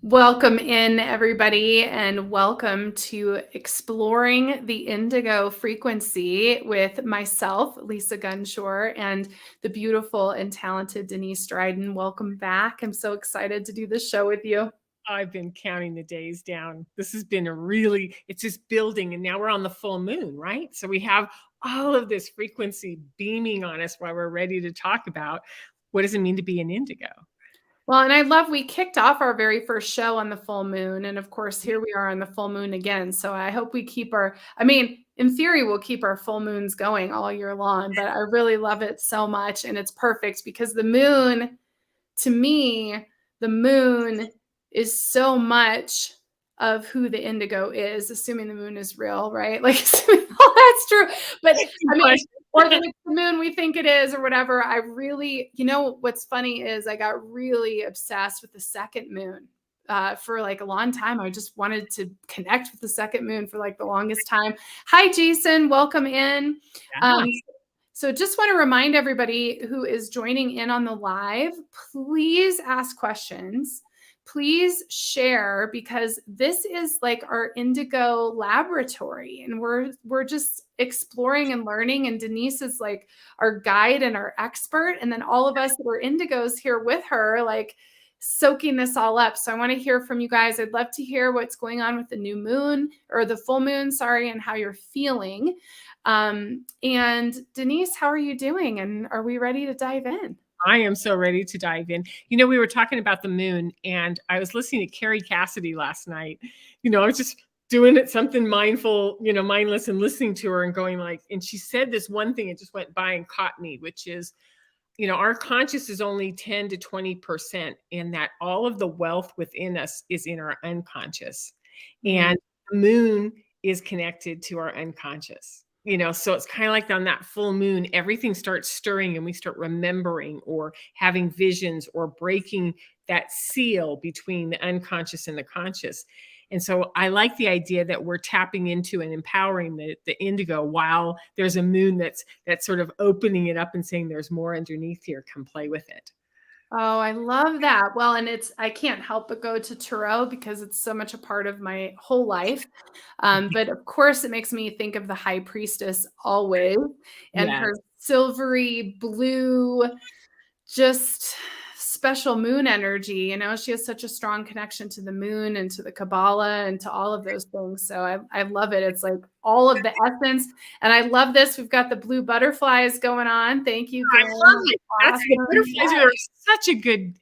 Welcome in, everybody, and welcome to Exploring the Indigo Frequency with myself, Lisa Gunshore, and the beautiful and talented Denise Dryden. Welcome back. I'm so excited to do this show with you. I've been counting the days down. This has been it's just building. And now we're on the full moon, right? So we have all of this frequency beaming on us while we're ready to talk about what does it mean to be an indigo? Well, and I love we kicked off our very first show on the full moon. And of course, here we are on the full moon again. So I hope we keep in theory, we'll keep our full moons going all year long. But I really love it so much. And it's perfect because the moon, to me, the moon is so much of who the indigo is, assuming the moon is real, right? Like, assuming all that's true. But I mean, or that it's the moon we think it is or whatever. I really, what's funny is I got really obsessed with the second moon. For like a long time. I just wanted to connect with the second moon for like the longest time. Hi, Jason. Welcome in. So just want to remind everybody who is joining in on the live, please ask questions. Please share, because this is like our indigo laboratory and we're just exploring and learning, and Denise is like our guide and our expert, and then all of us that are indigos here with her, like soaking this all up. So I want to hear from you guys. I'd love to hear what's going on with the new moon, or the full moon, sorry, and how you're feeling. And Denise, how are you doing? And are we ready to dive in? I am so ready to dive in. We were talking about the moon, and I was listening to Carrie Cassidy last night. I was just doing it something mindful, mindless, and listening to her and going like, and she said this one thing, it just went by and caught me, which is, our conscious is only 10 to 20%, and that all of the wealth within us is in our unconscious. And the moon is connected to our unconscious. So it's kind of like on that full moon, everything starts stirring and we start remembering or having visions or breaking that seal between the unconscious and the conscious. And so I like the idea that we're tapping into and empowering the indigo while there's a moon that's sort of opening it up and saying there's more underneath here, come play with it. Oh, I love that. Well, and I can't help but go to tarot because it's so much a part of my whole life. But of course, it makes me think of the high priestess always, and her silvery blue, just special moon energy. She has such a strong connection to the moon and to the Kabbalah and to all of those things. So I love it. It's like all of the essence. And I love this. We've got the blue butterflies going on. Thank you, Gary. I love it. Awesome. Butterflies are such a good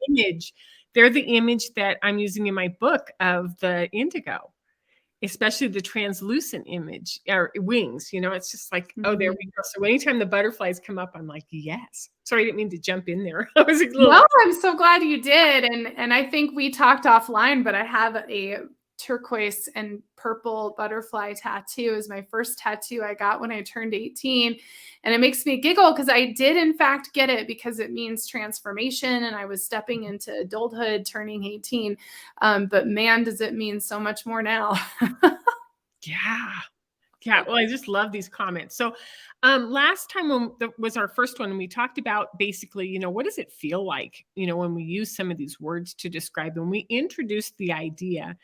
image. They're the image that I'm using in my book of the indigo, especially the translucent image or wings. It's just like, oh, there we go. So anytime the butterflies come up, I'm like, yes. Sorry, I didn't mean to jump in there. I was No, I'm so glad you did. And I think we talked offline, but I have a turquoise and purple butterfly tattoo is my first tattoo I got when I turned 18. And it makes me giggle because I did in fact get it because it means transformation and I was stepping into adulthood, turning 18. But man, does it mean so much more now. Yeah. Well, I just love these comments. So last time was our first one, and we talked about basically, what does it feel like, when we use some of these words to describe, and we introduced the idea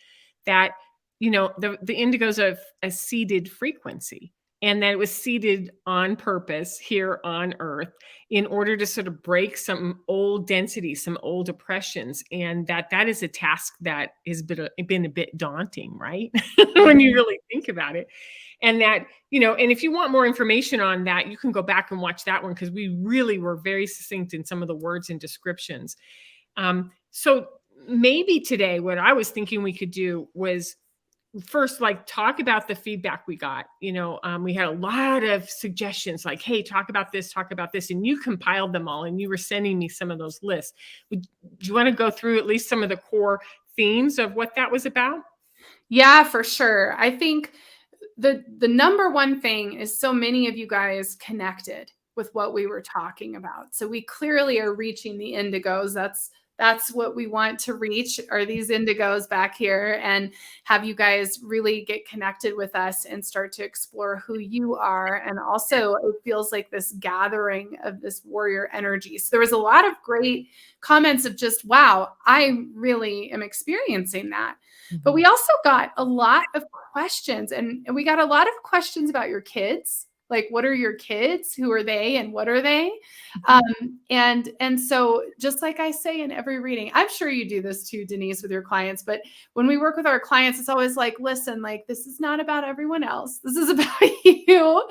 that, the indigo's a seeded frequency, and that it was seeded on purpose here on Earth in order to sort of break some old densities, some old oppressions. And that is a task that has been a bit daunting, right? When you really think about it. And that, and if you want more information on that, you can go back and watch that one, because we really were very succinct in some of the words and descriptions. So maybe today, what I was thinking we could do was first, like, talk about the feedback we got. We had a lot of suggestions like, hey, talk about this, and you compiled them all and you were sending me some of those lists. Do you want to go through at least some of the core themes of what that was about? Yeah, for sure. I think the number one thing is so many of you guys connected with what we were talking about. So we clearly are reaching the indigos. That's That's what we want to reach, are these indigos back here, and have you guys really get connected with us and start to explore who you are. And also it feels like this gathering of this warrior energy. So there was a lot of great comments of just, wow, I really am experiencing that. But we also got a lot of questions, and we got a lot of questions about your kids. Like, what are your kids? Who are they? And what are they? And so just like I say in every reading, I'm sure you do this too, Denise, with your clients, but when we work with our clients, it's always like, listen, like, this is not about everyone else. This is about you.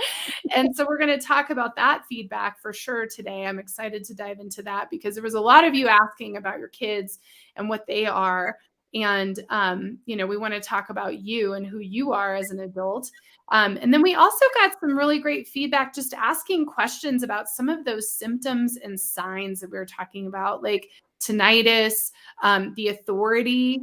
And so we're going to talk about that feedback for sure today. I'm excited to dive into that because there was a lot of you asking about your kids and what they are. And, we want to talk about you and who you are as an adult. And then we also got some really great feedback, just asking questions about some of those symptoms and signs that we were talking about, like tinnitus, the authority,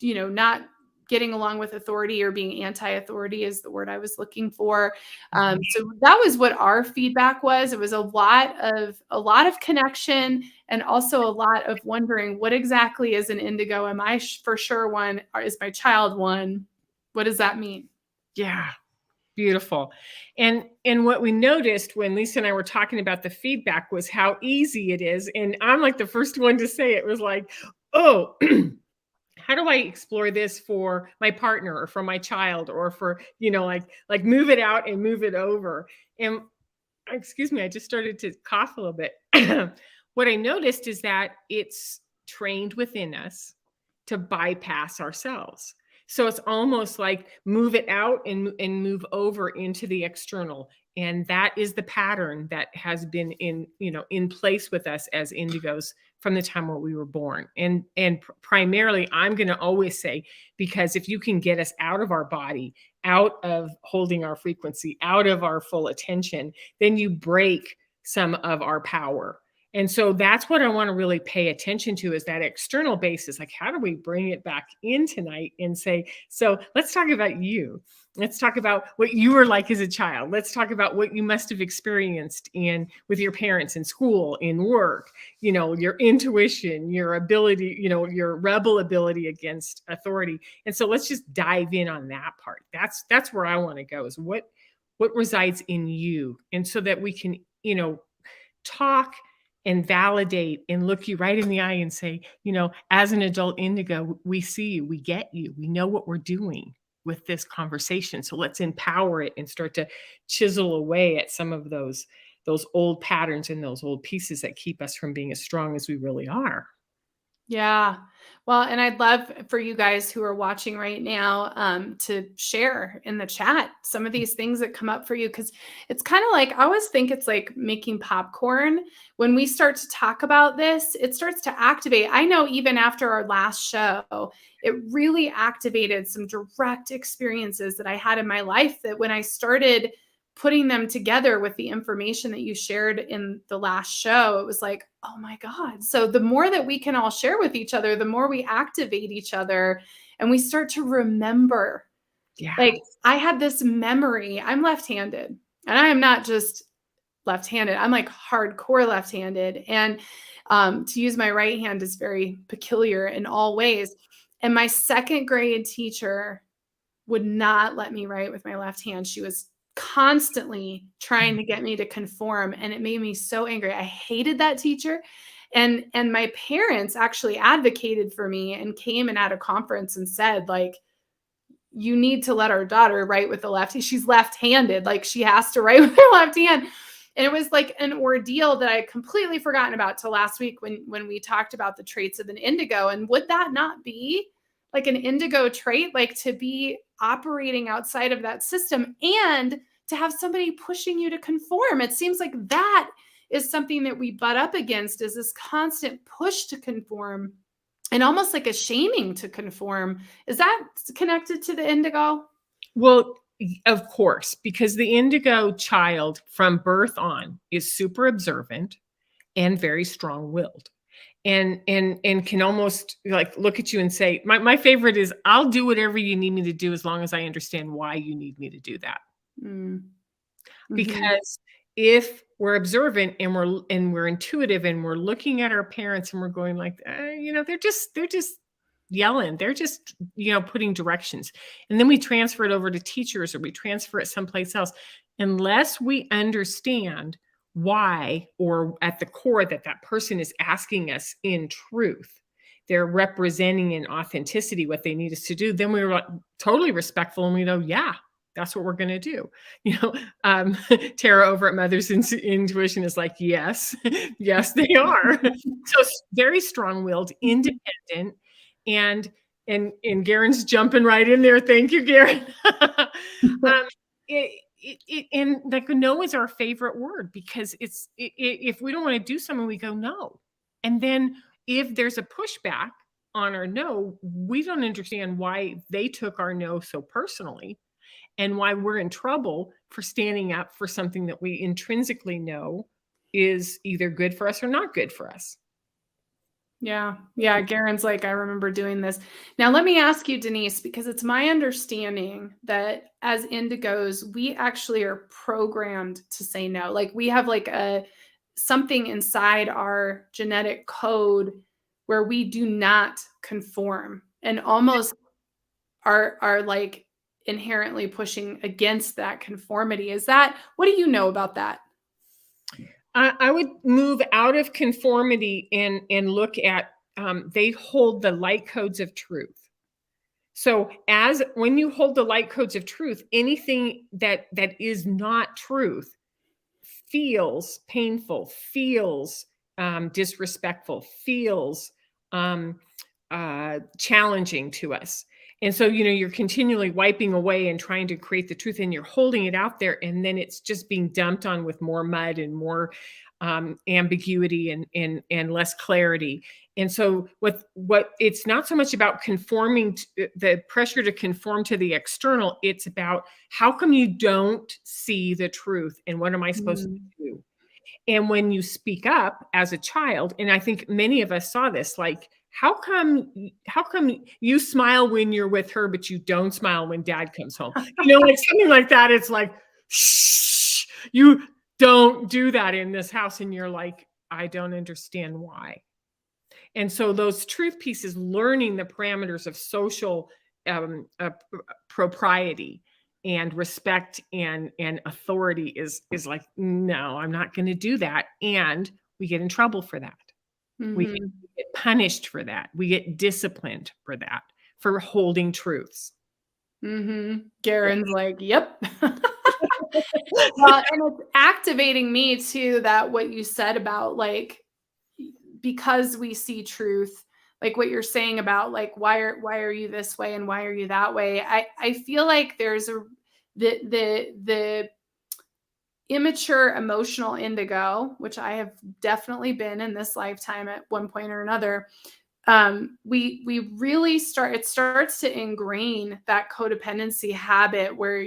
not getting along with authority or being anti-authority is the word I was looking for. So that was what our feedback was. It was a lot of connection, and also a lot of wondering, what exactly is an indigo? Am I for sure one? Or is my child one? What does that mean? Yeah. Beautiful. And what we noticed when Lisa and I were talking about the feedback was how easy it is. And I'm like the first one to say it was like, oh, how do I explore this for my partner or for my child or for, like move it out and move it over. And excuse me, I just started to cough a little bit. What I noticed is that it's trained within us to bypass ourselves. So it's almost like move it out and move over into the external. And that is the pattern that has been in place with us as indigos from the time where we were born. And primarily, I'm going to always say, because if you can get us out of our body, out of holding our frequency, out of our full attention, then you break some of our power. And so that's what I want to really pay attention to, is that external basis. Like, how do we bring it back in tonight and say, so let's talk about you. Let's talk about what you were like as a child. Let's talk about what you must have experienced with your parents in school, in work, your intuition, your ability, your rebel ability against authority. And so let's just dive in on that part. That's where I want to go, is what resides in you. And so that we can, talk and validate and look you right in the eye and say, as an adult indigo, we see you, we get you, we know what we're doing with this conversation. So let's empower it and start to chisel away at some of those old patterns and those old pieces that keep us from being as strong as we really are. Yeah. Well, and I'd love for you guys who are watching right now to share in the chat some of these things that come up for you, because it's kind of like, I always think it's like making popcorn. When we start to talk about this, it starts to activate. I know even after our last show, it really activated some direct experiences that I had in my life, that when I started putting them together with the information that you shared in the last show, it was like, oh my God. So the more that we can all share with each other, the more we activate each other and we start to remember. Yeah. Like, I had this memory. I'm left-handed, and I am not just left-handed. I'm like hardcore left-handed. And to use my right hand is very peculiar in all ways. And my second grade teacher would not let me write with my left hand. She was constantly trying to get me to conform, and it made me so angry. I hated that teacher. And my parents actually advocated for me and came and at a conference and said, like, you need to let our daughter write with the left. She's left-handed. Like, she has to write with her left hand. And it was like an ordeal that I had completely forgotten about till last week when we talked about the traits of an indigo. And would that not be like an indigo trait, like to be operating outside of that system and to have somebody pushing you to conform? It seems like that is something that we butt up against, is this constant push to conform and almost like a shaming to conform. Is that connected to the indigo? Well, of course, because the indigo child from birth on is super observant and very strong-willed. And can almost like look at you and say, my favorite is, I'll do whatever you need me to do as long as I understand why you need me to do that. Mm-hmm. Because if we're observant and we're intuitive and we're looking at our parents and we're going like, they're just yelling, they're just, putting directions. And then we transfer it over to teachers or we transfer it someplace else. Unless we understand why, or at the core that person is asking us in truth, they're representing in authenticity what they need us to do, then we're like totally respectful and we know, yeah, that's what we're going to do. Tara over at Mother's Intuition is like, yes, yes, they are. So very strong-willed, independent, and Garen's jumping right in there. Thank you, Garen. And like no is our favorite word because if we don't want to do something, we go no. And then if there's a pushback on our no, we don't understand why they took our no so personally and why we're in trouble for standing up for something that we intrinsically know is either good for us or not good for us. Yeah. Garen's like, I remember doing this. Now, let me ask you, Denise, because it's my understanding that as Indigos, we actually are programmed to say no. Like we have like something inside our genetic code where we do not conform and almost are like inherently pushing against that conformity. What do you know about that? I would move out of conformity and look at, they hold the light codes of truth. So when you hold the light codes of truth, anything that is not truth feels painful, feels disrespectful, feels challenging to us. And so, you're continually wiping away and trying to create the truth and you're holding it out there. And then it's just being dumped on with more mud and more ambiguity and less clarity. And so what it's not so much about conforming to the pressure to conform to the external. It's about how come you don't see the truth and what am I supposed to do? And when you speak up as a child, and I think many of us saw this, like, how come you smile when you're with her, but you don't smile when dad comes home? Like something like that. It's like, shh, you don't do that in this house. And you're like, I don't understand why. And so those truth pieces, learning the parameters of social propriety and respect and authority is like, no, I'm not going to do that. And we get in trouble for that. Mm-hmm. We get punished for that. We get disciplined for that, for holding truths. Mm-hmm. Garen's like, yep. Well, and it's activating me too, that what you said about like, because we see truth, like what you're saying about like, why are you this way and why are you that way? I feel like there's the immature emotional indigo, which I have definitely been in this lifetime at one point or another. We really it starts to ingrain that codependency habit where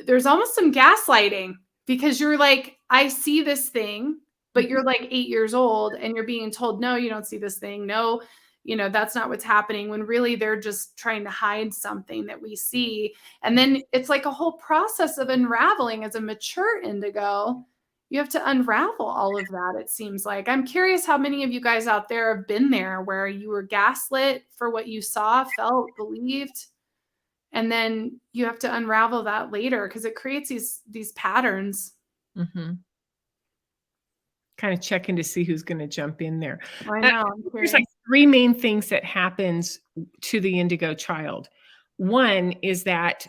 there's almost some gaslighting because you're like, I see this thing, but you're like 8 years old and you're being told, no, you don't see this thing. No, that's not what's happening, when really they're just trying to hide something that we see. And then it's like a whole process of unraveling. As a mature indigo, you have to unravel all of that, it seems like. I'm curious how many of you guys out there have been there where you were gaslit for what you saw, felt, believed, and then you have to unravel that later because it creates these patterns. Mm-hmm. Kind of checking to see who's going to jump in there. I know. There's like 3 main things that happens to the indigo child. One is that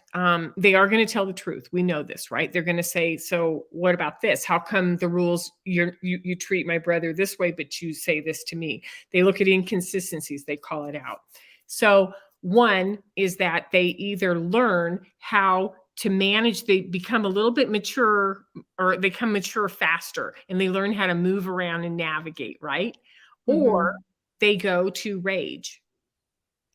they are going to tell the truth. We know this, right? They're going to say, so what about this? How come the rules, you treat my brother this way, but you say this to me? They look at inconsistencies. They call it out. So one is that they either learn how to manage, they become a little bit mature, or they become mature faster and they learn how to move around and navigate, right? Mm-hmm. Or they go to rage.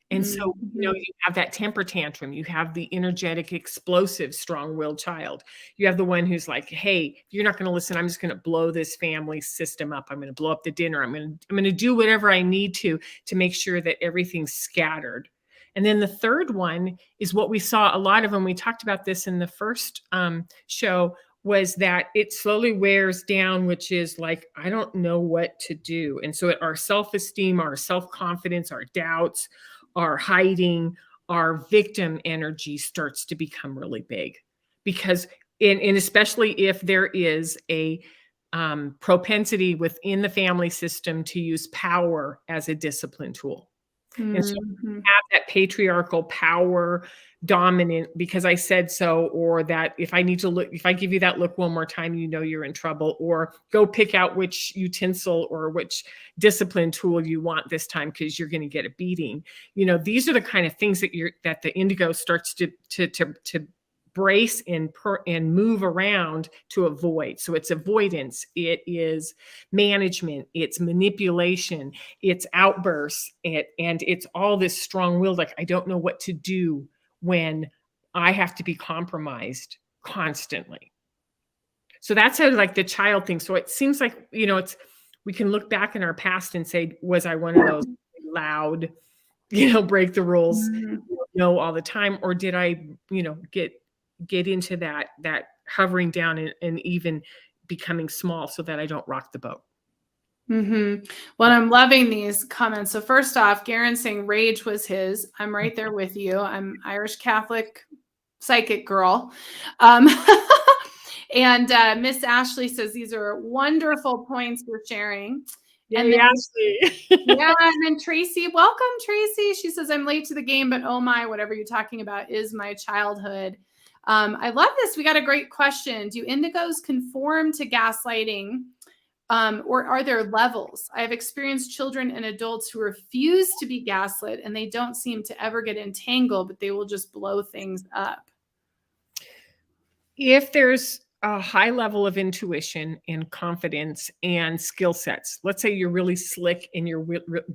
And so, you have that temper tantrum. You have the energetic, explosive, strong-willed child. You have the one who's like, hey, you're not going to listen. I'm just going to blow this family system up. I'm going to blow up the dinner. I'm going to do whatever I need to make sure that everything's scattered. And then the third one is what we saw a lot of when we talked about this in the first show, was that it slowly wears down, which is like, I don't know what to do. And so our self-esteem, our self-confidence, our doubts, our hiding, our victim energy starts to become really big. Because, and especially if there is a propensity within the family system to use power as a discipline tool. And so have that patriarchal power dominant because I said so, or that if I need to look, if I give you that look one more time, you know you're in trouble, or go pick out which utensil or which discipline tool you want this time because you're going to get a beating. You know, these are the kind of things that the indigo starts to brace and move around to avoid. So it's avoidance, it is management, it's manipulation, it's outbursts, and it's all this strong-willed, like, I don't know what to do when I have to be compromised constantly. So that's how, like, the child thing. So it seems like, you know, we can look back in our past and say, was I one of those loud, you know, break the rules, no, all the time, or did I, you know, get into that hovering down and even becoming small so that I don't rock the boat. Well, I'm loving these comments. So first off, Garen saying rage was his. I'm right there with you. I'm Irish Catholic psychic girl. And Miss Ashley says these are wonderful points for sharing. And then, Ashley. Yeah, and then Tracy, welcome Tracy. She says, I'm late to the game, but oh my, whatever you're talking about is my childhood. I love this. We got a great question. Do indigos conform to gaslighting? Or are there levels? I have experienced children and adults who refuse to be gaslit and they don't seem to ever get entangled, but they will just blow things up. If there's a high level of intuition and confidence and skill sets, let's say you're really slick and you're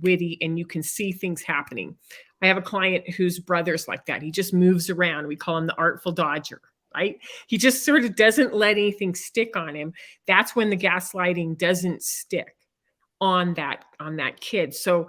witty and you can see things happening. I have a client whose brother's like that. He just moves around. We call him the Artful Dodger. Right? He just sort of doesn't let anything stick on him. That's when the gaslighting doesn't stick on that kid. So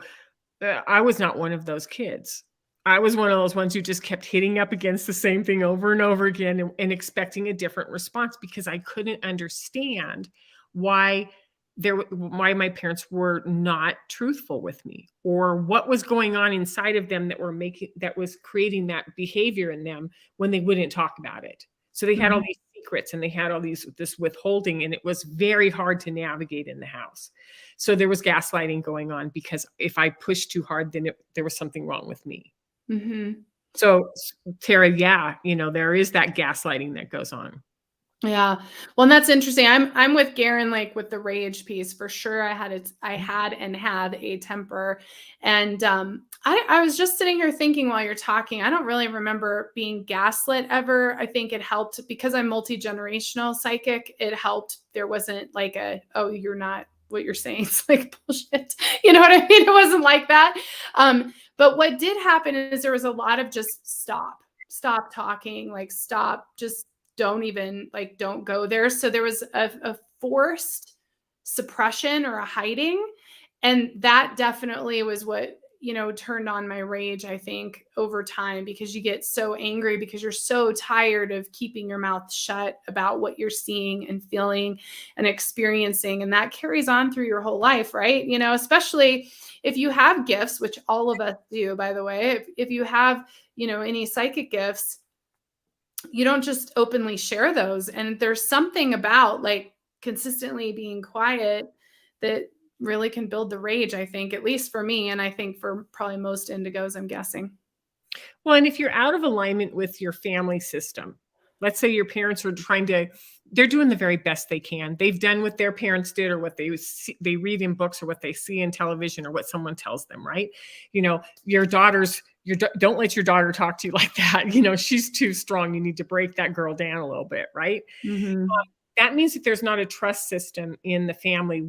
I was not one of those kids. I was one of those ones who just kept hitting up against the same thing over and over again and expecting a different response because I couldn't understand why my parents were not truthful with me, or what was going on inside of them that was creating that behavior in them when they wouldn't talk about it. So they had all these secrets and they had all this withholding, and it was very hard to navigate in the house. So there was gaslighting going on because if I pushed too hard, then there was something wrong with me. So Tara, yeah, you know, there is that gaslighting that goes on. Yeah. Well, and that's interesting. I'm with Garen, like with the rage piece for sure. I had and have a temper. And I was just sitting here thinking while you're talking, I don't really remember being gaslit ever. I think it helped because I'm multi-generational psychic. It helped. There wasn't like oh, you're not what you're saying. It's like bullshit. You know what I mean? It wasn't like that. But what did happen is there was a lot of just stop talking, like stop, just don't go there. So there was a forced suppression or a hiding. And that definitely was what, you know, turned on my rage, I think, over time, because you get so angry because you're so tired of keeping your mouth shut about what you're seeing and feeling and experiencing. And that carries on through your whole life, right? You know, especially if you have gifts, which all of us do, by the way, if you have, you know, any psychic gifts, you don't just openly share those. And there's something about like consistently being quiet that really can build the rage, I think, at least for me. And I think for probably most indigos, I'm guessing. Well, and if you're out of alignment with your family system, let's say your parents are they're doing the very best they can. They've done what their parents did, or what they read in books, or what they see in television, or what someone tells them, right? You know, don't let your daughter talk to you like that. You know, she's too strong. You need to break that girl down a little bit, right? That means that there's not a trust system in the family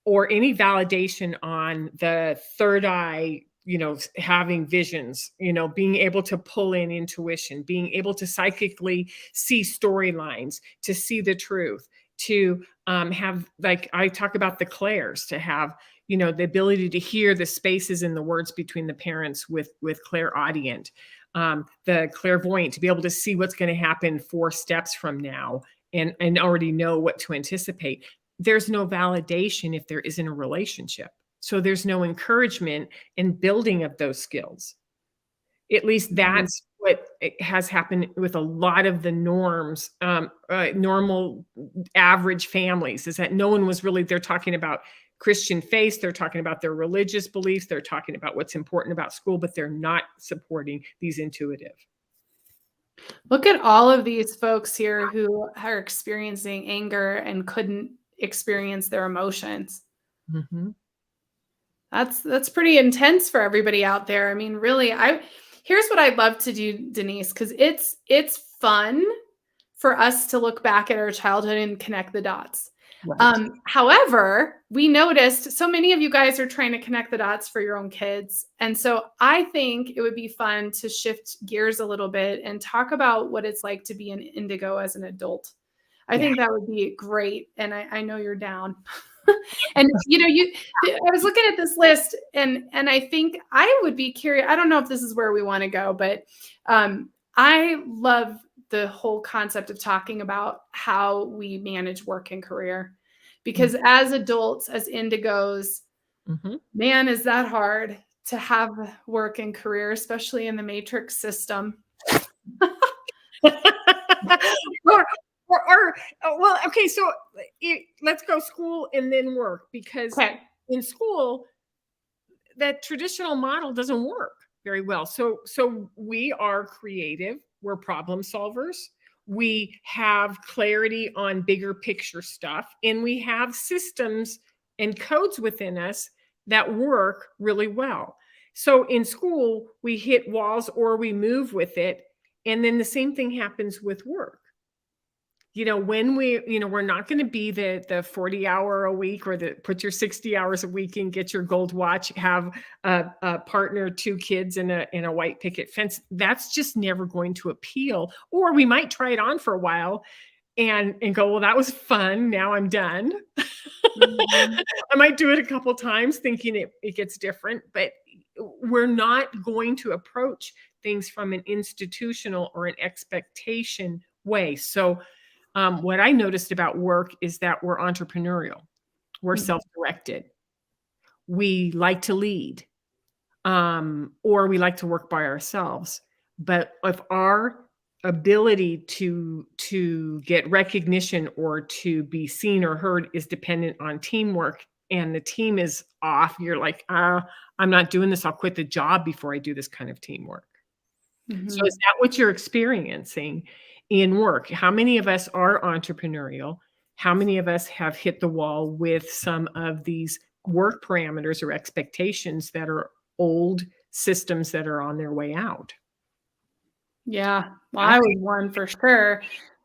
or any validation on the third eye, you know, having visions, you know, being able to pull in intuition, being able to psychically see storylines, to see the truth, to have, like I talk about the clairs, to have, you know, the ability to hear the spaces in the words between the parents with clairaudient, the clairvoyant, to be able to see what's going to happen 4 steps from now and already know what to anticipate. There's no validation if there isn't a relationship. So there's no encouragement and building of those skills. At least that's what has happened with a lot of the norms, normal average families, is that no one was really, they're talking about Christian faith, they're talking about their religious beliefs, they're talking about what's important about school, but they're not supporting these intuitive. Look at all of these folks here who are experiencing anger and couldn't experience their emotions. Mm-hmm. That's pretty intense for everybody out there. I mean, really, here's what I'd love to do, Denise, because it's fun for us to look back at our childhood and connect the dots. Right. However, we noticed so many of you guys are trying to connect the dots for your own kids. And so I think it would be fun to shift gears a little bit and talk about what it's like to be an indigo as an adult. I think that would be great. And I know you're down. And I was looking at this list and I think I would be curious. I don't know if this is where we want to go, but I love the whole concept of talking about how we manage work and career, because as adults, as indigos, man, is that hard to have work and career, especially in the matrix system. Well, okay, so let's go school and then work, because in school, that traditional model doesn't work very well. So we are creative, we're problem solvers, we have clarity on bigger picture stuff, and we have systems and codes within us that work really well. So in school, we hit walls or we move with it, and then the same thing happens with work. When we're not going to be the 40-hour a week, or put your 60 hours a week in, get your gold watch, have a partner, 2 kids, and a white picket fence. That's just never going to appeal. Or we might try it on for a while and go, well, that was fun. Now I'm done. I might do it a couple times thinking it gets different, but we're not going to approach things from an institutional or an expectation way. So what I noticed about work is that we're entrepreneurial. We're self-directed. We like to lead, or we like to work by ourselves. But if our ability to get recognition or to be seen or heard is dependent on teamwork, and the team is off, you're like, I'm not doing this. I'll quit the job before I do this kind of teamwork. So is that what you're experiencing in work? How many of us are entrepreneurial? How many of us have hit the wall with some of these work parameters or expectations that are old systems that are on their way out? Yeah, well, I was one for sure.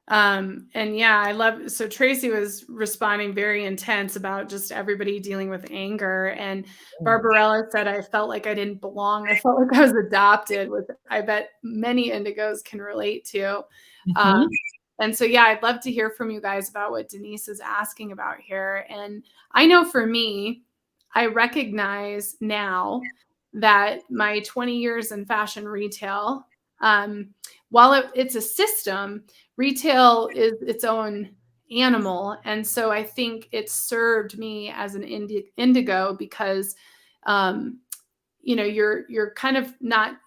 And yeah, so Tracy was responding very intense about just everybody dealing with anger. And Barbarella said, I felt like I didn't belong. I felt like I was adopted, which I bet many indigos can relate to. And so, yeah, I'd love to hear from you guys about what Denise is asking about here. And I know for me, I recognize now that my 20 years in fashion retail, while it's a system, retail is its own animal. And so I think it served me as an indigo because, you're kind of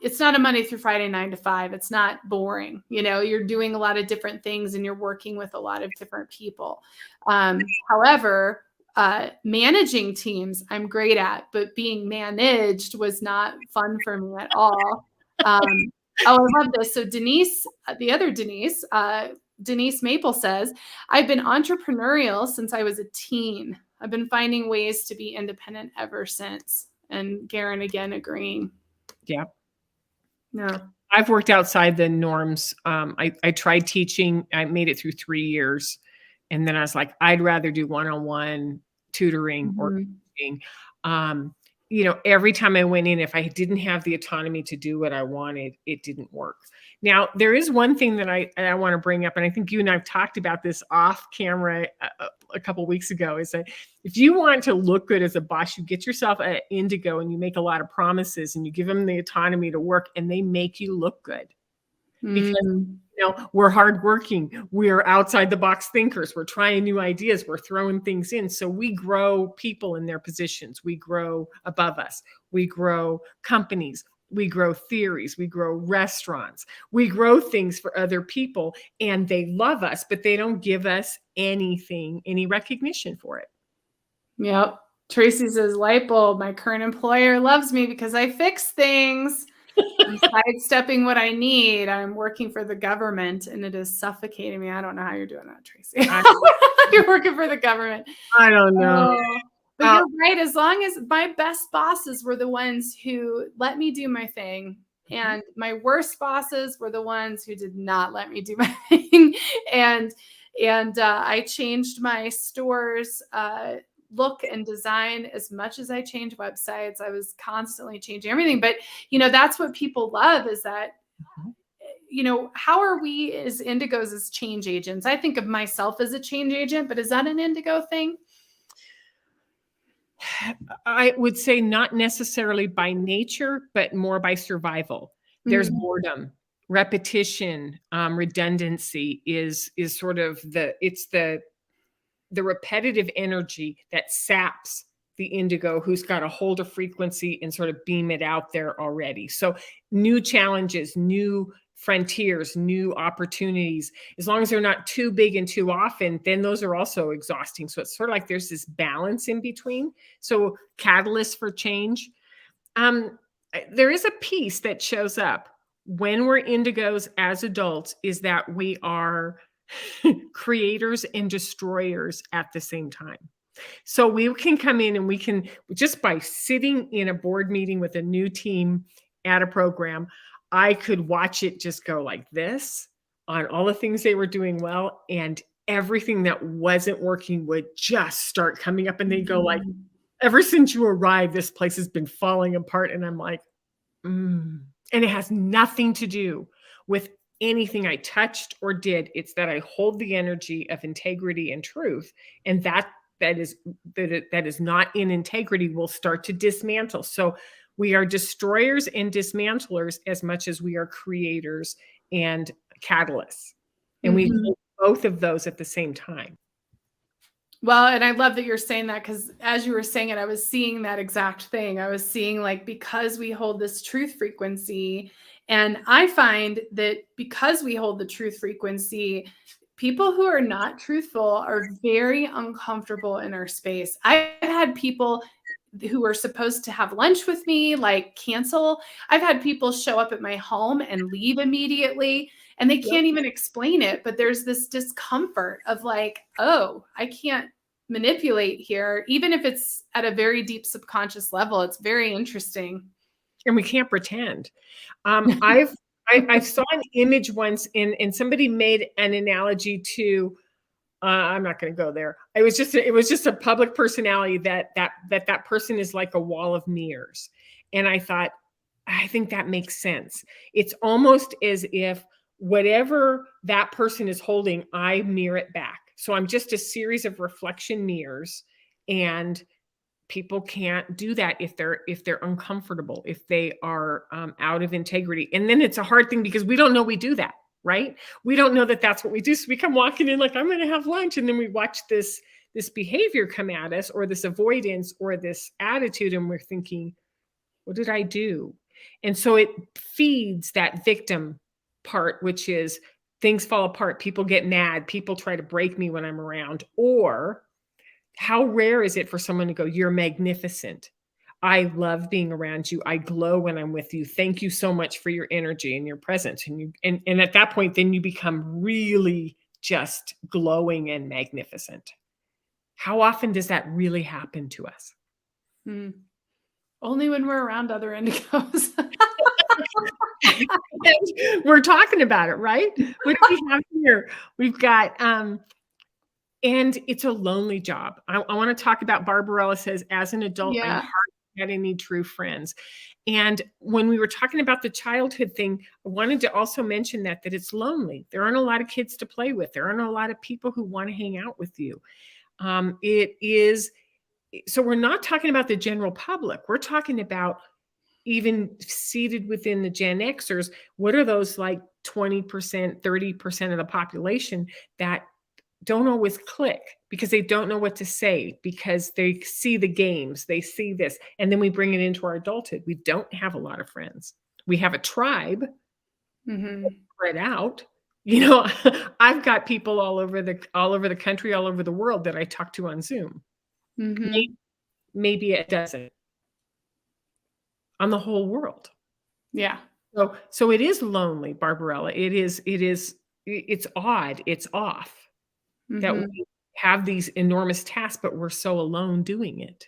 it's not a Monday through Friday, 9 to 5. It's not boring. You're doing a lot of different things and you're working with a lot of different people. However, managing teams I'm great at, but being managed was not fun for me at all. Oh, I love this. So Denise, the other Denise, Denise Maple says, I've been entrepreneurial since I was a teen. I've been finding ways to be independent ever since. And Garen again agreeing. Yeah. No. I've worked outside the norms. I tried teaching. I made it through 3 years. And then I was like, I'd rather do one-on-one tutoring or teaching. Every time I went in, if I didn't have the autonomy to do what I wanted, it didn't work. Now, there is one thing that I want to bring up, and I think you and I have talked about this off camera a couple of weeks ago, is that if you want to look good as a boss, you get yourself an indigo and you make a lot of promises and you give them the autonomy to work and they make you look good. because Mm. we're hardworking, we're outside the box thinkers, we're trying new ideas, we're throwing things in. So we grow people in their positions, we grow above us, we grow companies, we grow theories, we grow restaurants, we grow things for other people, and they love us, but they don't give us anything, any recognition for it. Yep. Tracy says, light bulb, my current employer loves me because I fix things. I'm sidestepping what I need. I'm working for the government and it is suffocating me. I don't know how you're doing that, Tracy. You're working for the government. I don't know. Oh, but you're right. As long as my best bosses were the ones who let me do my thing, and my worst bosses were the ones who did not let me do my thing. And I changed my store's look and design as much as I changed websites. I was constantly changing everything. But that's what people love, is that how are we as Indigos as change agents? I think of myself as a change agent, but is that an Indigo thing? I would say not necessarily by nature, but more by survival. There's boredom, repetition, redundancy is sort of the repetitive energy that saps the Indigo who's got to hold a frequency and sort of beam it out there already. So new challenges, new frontiers, new opportunities, as long as they're not too big and too often, then those are also exhausting. So it's sort of like there's this balance in between. So catalyst for change. There is a piece that shows up when we're Indigos as adults, is that we are creators and destroyers at the same time. So we can come in and we can, just by sitting in a board meeting with a new team at a program, I could watch it just go like this on all the things they were doing well, and everything that wasn't working would just start coming up, and they'd go like, ever since you arrived, this place has been falling apart. And I'm like, and it has nothing to do with anything I touched or did. It's that I hold the energy of integrity and truth, and that is not in integrity will start to dismantle. So we are destroyers and dismantlers as much as we are creators and catalysts. And we hold both of those at the same time. Well, and I love that you're saying that, because as you were saying it, I was seeing that exact thing. I was seeing, like, because we hold this truth frequency, and I find that because we hold the truth frequency, people who are not truthful are very uncomfortable in our space. I've had people who were supposed to have lunch with me, like, cancel. I've had people show up at my home and leave immediately, and they can't even explain it. But there's this discomfort of like, oh, I can't manipulate here, even if it's at a very deep subconscious level. It's very interesting. And we can't pretend. I saw an image once, and somebody made an analogy to, I'm not going to go there. It was just a public personality that person is like a wall of mirrors. And I thought, I think that makes sense. It's almost as if whatever that person is holding, I mirror it back. So I'm just a series of reflection mirrors, and people can't do that if they're uncomfortable, if they are out of integrity. And then it's a hard thing because we don't know we do that. Right? We don't know that that's what we do. So we come walking in like, I'm going to have lunch. And then we watch this behavior come at us, or this avoidance, or this attitude. And we're thinking, what did I do? And so it feeds that victim part, which is things fall apart. People get mad. People try to break me when I'm around. Or how rare is it for someone to go, you're magnificent. I love being around you. I glow when I'm with you. Thank you so much for your energy and your presence. And at that point, then you become really just glowing and magnificent. How often does that really happen to us? Only when we're around other Indigos. We're talking about it, right? What do we have here? We've got, and it's a lonely job. I want to talk about, Barbarella says, as an adult, I'm hard get any true friends. And when we were talking about the childhood thing, I wanted to also mention that it's lonely. There aren't a lot of kids to play with. There aren't a lot of people who want to hang out with you. It is, so we're not talking about the general public. We're talking about even seated within the Gen Xers, what are those like 20%, 30% of the population that don't always click because they don't know what to say, because they see the games, they see this, and then we bring it into our adulthood. We don't have a lot of friends. We have a tribe spread out. I've got people all over the country, all over the world that I talk to on Zoom. Maybe a dozen on the whole world. Yeah. So it is lonely, Barbarella. It's odd. It's off that we have these enormous tasks, but we're so alone doing it.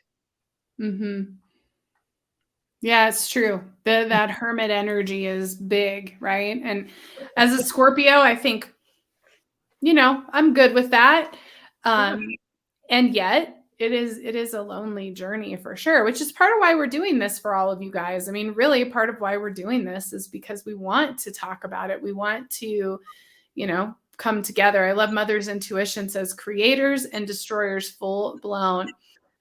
Yeah, it's true. That hermit energy is big, right? And as a Scorpio, I think, I'm good with that. And yet it is a lonely journey for sure, which is part of why we're doing this for all of you guys. I mean, really part of why we're doing this is because we want to talk about it. We want to, come together. I love Mother's Intuition says creators and destroyers full blown.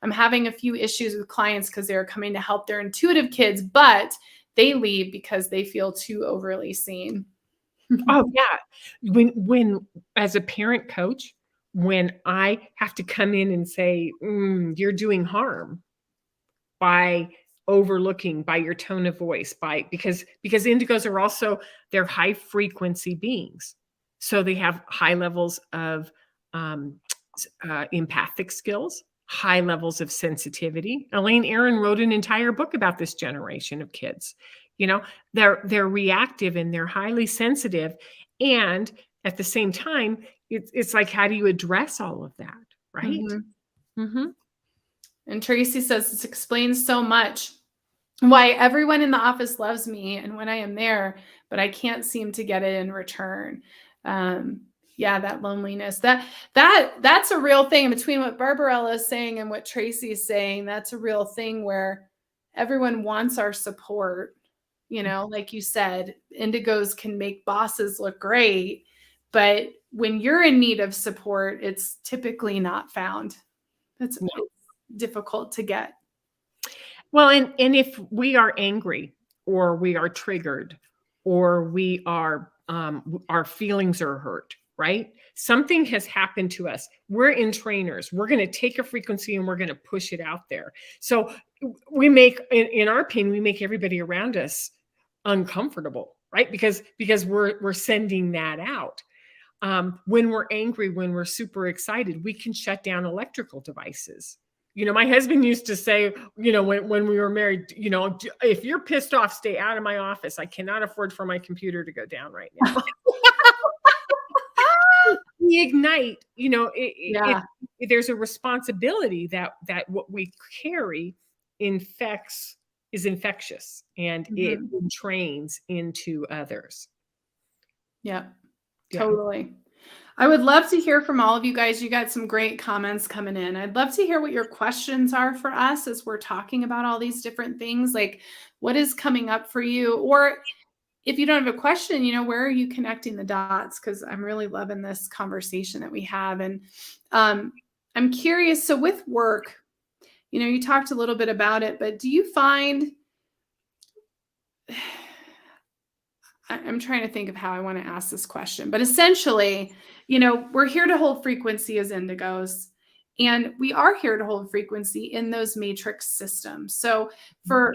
I'm having a few issues with clients because they're coming to help their intuitive kids, but they leave because they feel too overly seen. Oh yeah. When as a parent coach, when I have to come in and say, you're doing harm by overlooking, by your tone of voice, because indigos are also, they're high frequency beings. So they have high levels of empathic skills, high levels of sensitivity. Elaine Aron wrote an entire book about this generation of kids. They're reactive and they're highly sensitive. And at the same time, it's like, how do you address all of that? Right. And Tracy says, this explains so much why everyone in the office loves me and when I am there, but I can't seem to get it in return. Yeah, that loneliness, that's a real thing. Between what Barbarella is saying and what Tracy is saying, that's a real thing where everyone wants our support. Like you said, indigos can make bosses look great, but when you're in need of support, it's typically not found. It's difficult to get. Well, and if we are angry or we are triggered or we are our feelings are hurt, right? Something has happened to us. We're in trainers. We're going to take a frequency and we're going to push it out there. So we make, in our opinion, we make everybody around us uncomfortable, right? Because we're sending that out. When we're angry, when we're super excited, we can shut down electrical devices. My husband used to say, when we were married, if you're pissed off, stay out of my office. I cannot afford for my computer to go down right now. We ignite, there's a responsibility that what we carry is infectious and it entrains into others. Yeah, totally. I would love to hear from all of you guys. You got some great comments coming in. I'd love to hear what your questions are for us as we're talking about all these different things. Like, what is coming up for you? Or if you don't have a question, where are you connecting the dots? Because I'm really loving this conversation that we have. And I'm curious. So with work, you talked a little bit about it, but do you find... I'm trying to think of how I want to ask this question, but essentially, we're here to hold frequency as indigos, and we are here to hold frequency in those matrix systems. So for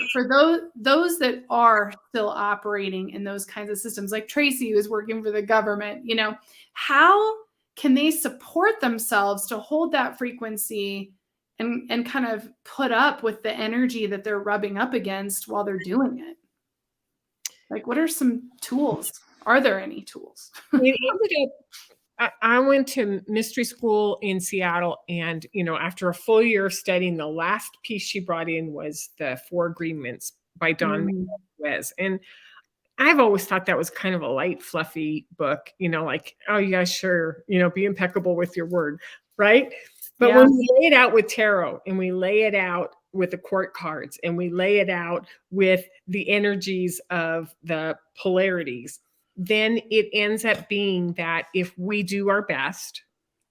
those that are still operating in those kinds of systems, like Tracy, who is working for the government, how can they support themselves to hold that frequency and kind of put up with the energy that they're rubbing up against while they're doing it? Like, what are some tools? Are there any tools? I went to mystery school in Seattle, and after a full year of studying, the last piece she brought in was the 4 Agreements by Don Wes. And I've always thought that was kind of a light, fluffy book, like, oh yeah, sure, be impeccable with your word, right? But when we lay it out with tarot and we lay it out with the court cards and we lay it out with the energies of the polarities, then it ends up being that if we do our best,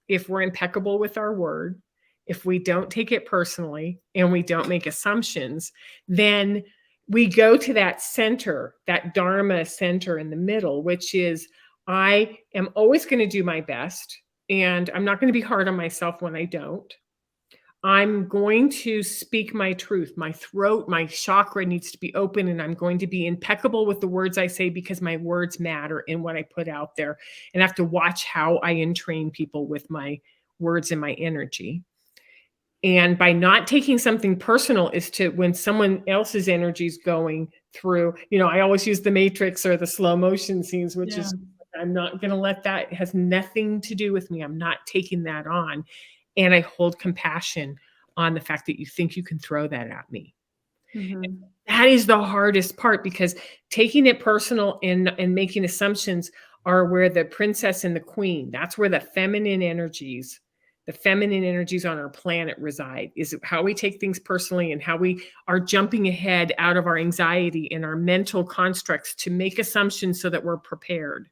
if we're impeccable with our word, if we don't take it personally and we don't make assumptions, then we go to that center, that Dharma center in the middle, which is, I am always going to do my best, and I'm not going to be hard on myself when I don't. I'm going to speak my truth. My throat, my chakra needs to be open, and I'm going to be impeccable with the words I say, because my words matter in what I put out there. And I have to watch how I entrain people with my words and my energy. And by not taking something personal, is to, when someone else's energy is going through, I always use the Matrix or the slow motion scenes, which is, I'm not going to let that, it has nothing to do with me. I'm not taking that on. And I hold compassion on the fact that you think you can throw that at me. Mm-hmm. That is the hardest part, because taking it personal and making assumptions are where the princess and the queen, that's where the feminine energies on our planet reside, is how we take things personally and how we are jumping ahead out of our anxiety and our mental constructs to make assumptions so that we're prepared.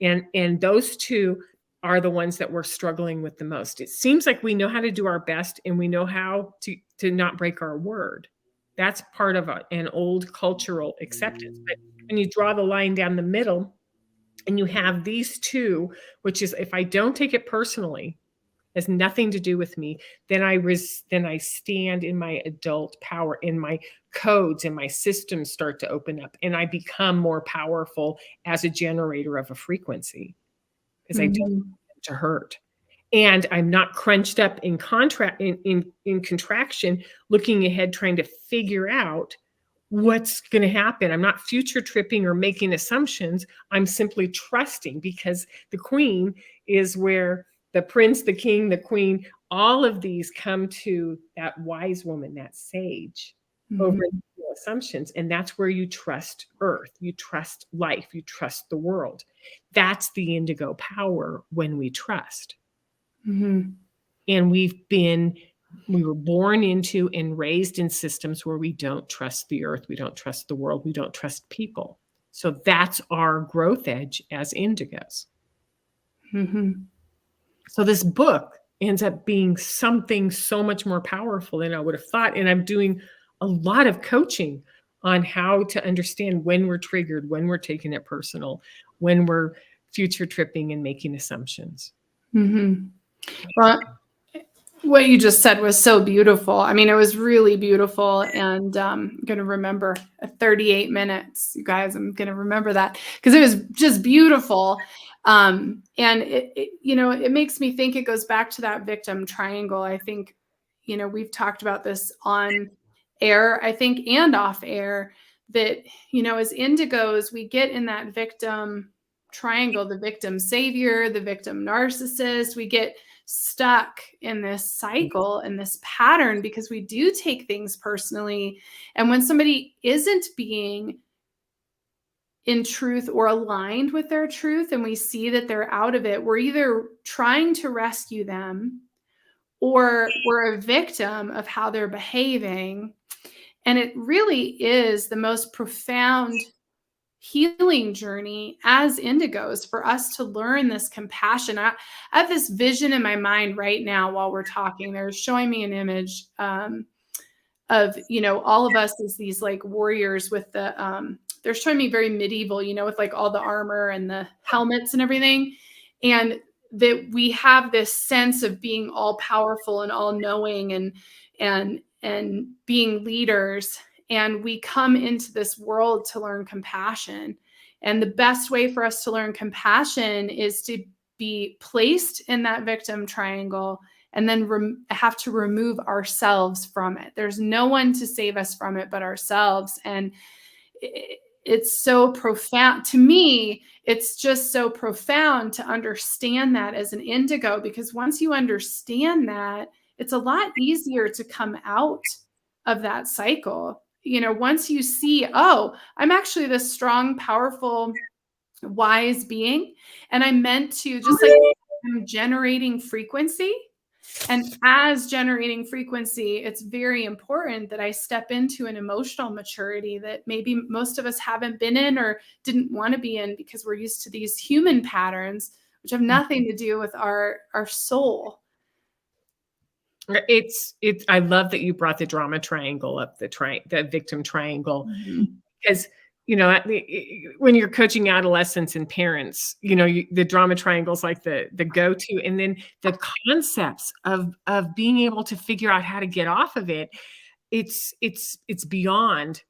And those two are the ones that we're struggling with the most. It seems like we know how to do our best, and we know how to not break our word. That's part of an old cultural acceptance. But when you draw the line down the middle and you have these two, which is, if I don't take it personally, has nothing to do with me, then I stand in my adult power, and my codes and my systems start to open up, and I become more powerful as a generator of a frequency, because I don't want to hurt. And I'm not crunched up in contraction, looking ahead, trying to figure out what's going to happen. I'm not future tripping or making assumptions. I'm simply trusting, because the queen is where the prince, the king, the queen, all of these come to that wise woman, that sage, over assumptions. And that's where you trust Earth, you trust life, you trust the world. That's the indigo power, when we trust. And we were born into and raised in systems where we don't trust the earth, we don't trust the world, we don't trust people. So that's our growth edge as indigos. So this book ends up being something so much more powerful than I would have thought. And I'm doing a lot of coaching on how to understand when we're triggered, when we're taking it personal, when we're future tripping and making assumptions. Well, what you just said was so beautiful. I mean, it was really beautiful. And I'm going to remember 38 minutes, you guys. I'm going to remember that, because it was just beautiful. And it makes me think, it goes back to that victim triangle. I think, we've talked about this on air, I think, and off air, that, as indigos, we get in that victim triangle, the victim savior, the victim narcissist. We get stuck in this cycle and this pattern because we do take things personally. And when somebody isn't being in truth or aligned with their truth, and we see that they're out of it, we're either trying to rescue them or we're a victim of how they're behaving. And it really is the most profound healing journey as indigos for us to learn this compassion. I have this vision in my mind right now while we're talking. They're showing me an image of, all of us as these like warriors with the, they're showing me very medieval, with like all the armor and the helmets and everything. And that we have this sense of being all powerful and all knowing and being leaders. And we come into this world to learn compassion. And the best way for us to learn compassion is to be placed in that victim triangle and then have to remove ourselves from it. There's no one to save us from it but ourselves. And it's so profound. To me, it's just so profound to understand that as an indigo, because once you understand that, it's a lot easier to come out of that cycle. Once you see, oh, I'm actually this strong, powerful, wise being, and I'm meant to, just like I'm generating frequency. And as generating frequency, it's very important that I step into an emotional maturity that maybe most of us haven't been in or didn't want to be in, because we're used to these human patterns, which have nothing to do with our soul. I love that you brought the drama triangle up, the victim triangle, Mhm. because, when you're coaching adolescents and parents, the drama triangle is like the go-to, and then the concepts of being able to figure out how to get off of it, it's beyond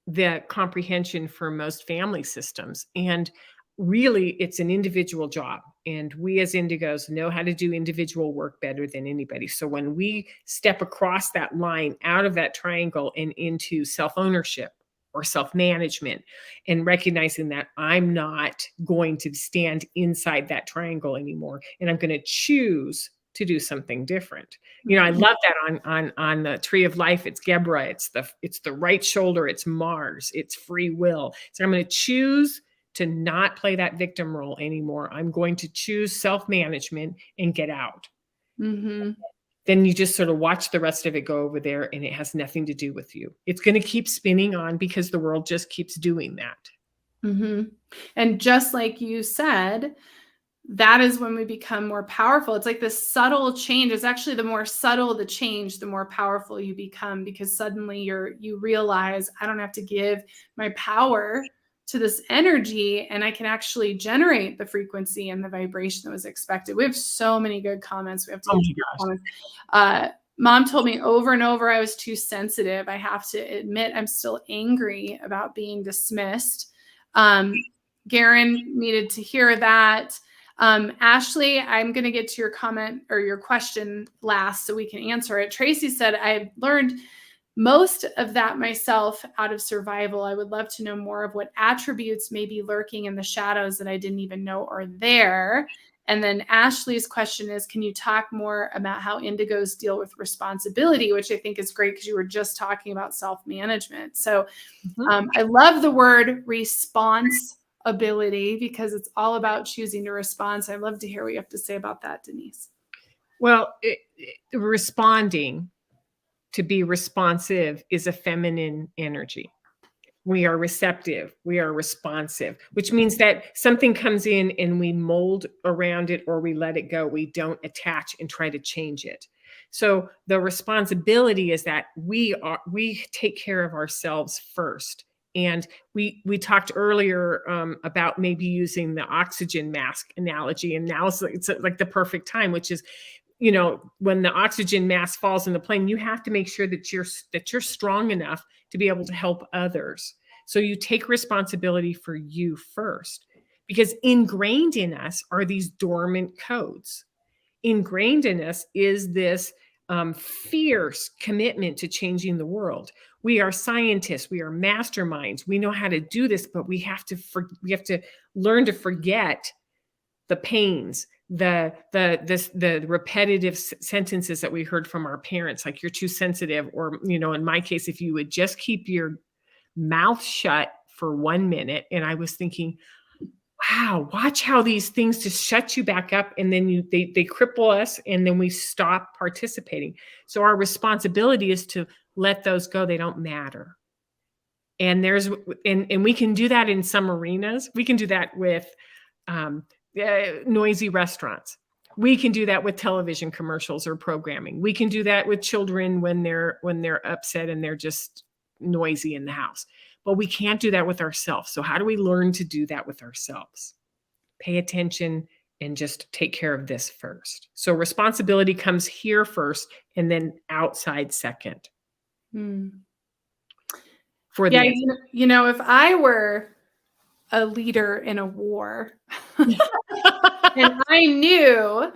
the comprehension for most family systems. And really, it's an individual job. And we as Indigos know how to do individual work better than anybody. So when we step across that line out of that triangle and into self ownership or self management, and recognizing that I'm not going to stand inside that triangle anymore, and I'm going to choose to do something different. I Mhm. love that on the tree of life. It's Gebra, it's the right shoulder, it's Mars, it's free will. So I'm going to choose to not play that victim role anymore. I'm going to choose self-management and get out. Mhm. Then you just sort of watch the rest of it go over there, and it has nothing to do with you. It's going to keep spinning on because the world just keeps doing that. Mhm. And just like you said, that is when we become more powerful. It's like this subtle change. It's actually the more subtle the change, the more powerful you become, because suddenly you realize I don't have to give my power to this energy, and I can actually generate the frequency and the vibration that was expected. We have so many good comments. We have to Oh get to my the gosh. comments. Mom told me over and over I was too sensitive. I have to admit I'm still angry about being dismissed. Garen needed to hear that. Ashley, I'm going to get to your comment or your question last so we can answer it. Tracy said, I've learned most of that myself out of survival. I would love to know more of what attributes may be lurking in the shadows that I didn't even know are there. And then Ashley's question is, can you talk more about how indigos deal with responsibility, which I think is great because you were just talking about self-management. So I love the word responsibility because it's all about choosing to respond. So I'd love to hear what you have to say about that, Denise. Well, responding, to be responsive, is a feminine energy. We are receptive, we are responsive, which means that something comes in and we mold around it or we let it go. We don't attach and try to change it. So the responsibility is that we take care of ourselves first. And we talked earlier about maybe using the oxygen mask analogy, and now it's like the perfect time, which is, when the oxygen mask falls in the plane, you have to make sure that you're strong enough to be able to help others. So you take responsibility for you first, because ingrained in us are these dormant codes. Ingrained in us is this fierce commitment to changing the world. We are scientists, we are masterminds, we know how to do this, but we have to learn to forget the pains, the repetitive sentences that we heard from our parents, like you're too sensitive, or in my case, if you would just keep your mouth shut for 1 minute. And I was thinking, wow, watch how these things just shut you back up, and then they cripple us, and then we stop participating. So our responsibility is to let those go. They don't matter. And we can do that in some arenas. We can do that with noisy restaurants. We can do that with television commercials or programming. We can do that with children when they're upset and they're just noisy in the house. But we can't do that with ourselves. So how do we learn to do that with ourselves? Pay attention and just take care of this first. So responsibility comes here first, and then outside second. Hmm. For Yeah, the if I were a leader in a war and I knew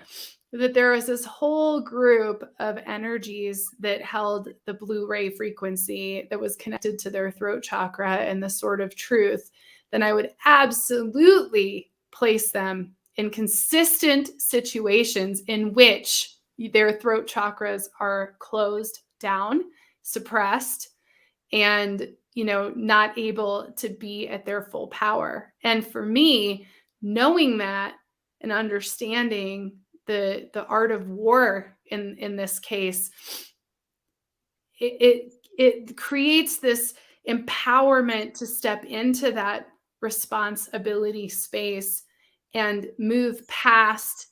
that there was this whole group of energies that held the blue ray frequency that was connected to their throat chakra and the sword of truth, then I would absolutely place them in consistent situations in which their throat chakras are closed down, suppressed, and not able to be at their full power. And for me, knowing that and understanding the art of war in this case, it creates this empowerment to step into that responsibility space and move past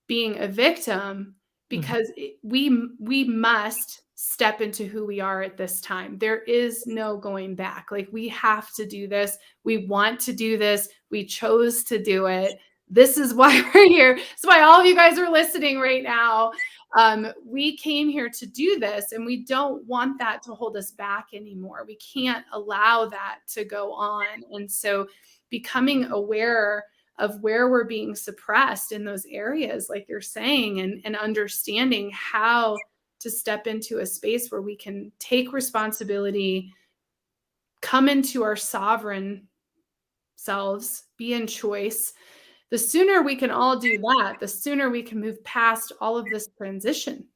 being a victim, because we must step into who we are at this time. There is no going back. Like, we have to do this. We want to do this. We chose to do it. This is why we're here. That's why all of you guys are listening right now. We came here to do this, and we don't want that to hold us back anymore. We can't allow that to go on. And so becoming aware of where we're being suppressed in those areas, like you're saying, and understanding how to step into a space where we can take responsibility, come into our sovereign selves, be in choice. The sooner we can all do that, the sooner we can move past all of this transition.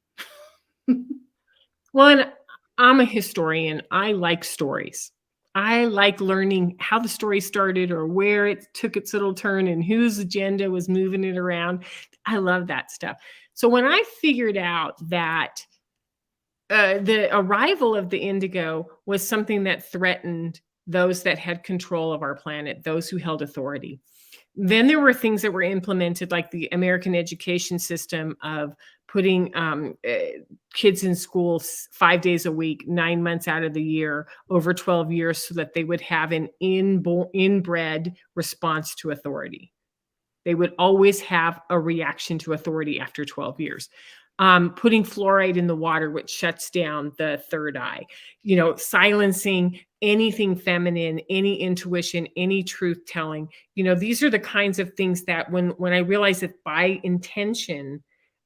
Well, and I'm a historian. I like stories. I like learning how the story started or where it took its little turn and whose agenda was moving it around. I love that stuff. So when I figured out that the arrival of the Indigo was something that threatened those that had control of our planet, those who held authority, then there were things that were implemented, like the American education system of putting kids in school 5 days a week, 9 months out of the year, over 12 years, so that they would have an inbred response to authority. They would always have a reaction to authority after 12 years. Putting fluoride in the water, which shuts down the third eye, silencing anything feminine, any intuition, any truth telling. These are the kinds of things that when I realized that by intention,